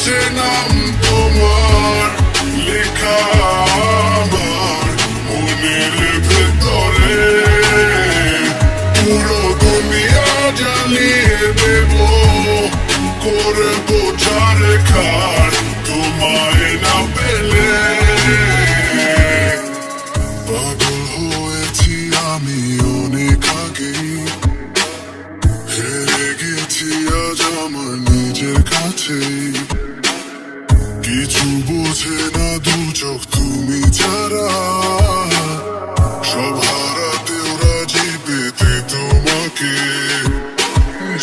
নিঃশ্বাসে নাম তোমার লেখা আমার মনের ভেতরে, পুরো দুনিয়া জ্বালিয়ে দেব, করবো চার খার তোমায় না পেলে। পাগল হয়েছি আমি অনেক আগেই, হেরে গেছি আজ আমার নিজের কাছেই। কিছু বোঝে না দু চোখ তুমি ছাড়া, সব হারাতেও রাজি পেতে তোমাকে।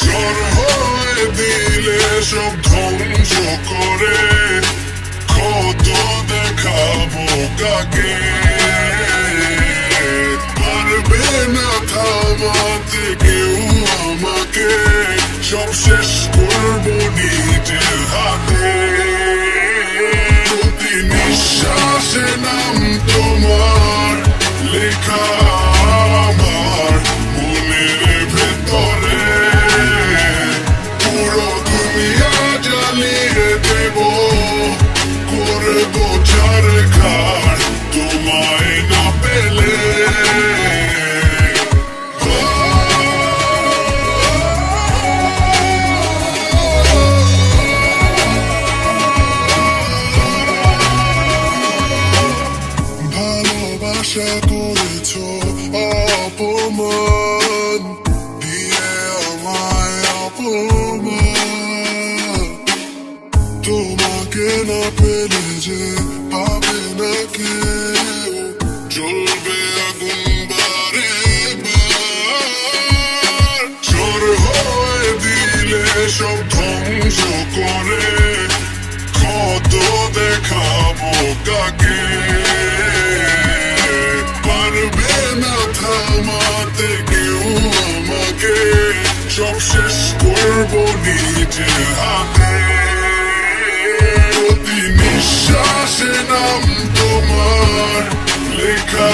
ঝড় হয়ে দিলে সব ধ্বংস করে, কত দেখাবো কাকে। পারবে না থামাতে কেউ আমাকে, সব শেষ করবো নিজের হাতে। প্রতি নিঃশ্বাসে নাম তোমার লেখা আমার মনের ভেতরে, পুরো দুনিয়া জ্বালিয়ে দেব, করবো চার খার তোমায় না পেলে। ভালোবাসা করেছ অপমান দিয়ে আমায় অপমান, তোমাকে না পেলে যে পাবে না কেউ, জ্বলবে আগুন বারে বার। ঝড় হয়ে দিলে সব ধ্বংস করে, কত দেখাবো কাকে। পারবে না থামাতে কেউ আমাকে, সব শেষ করবো নিজের হাতে। প্রতি নিঃশ্বাসে নাম তোমার লেখা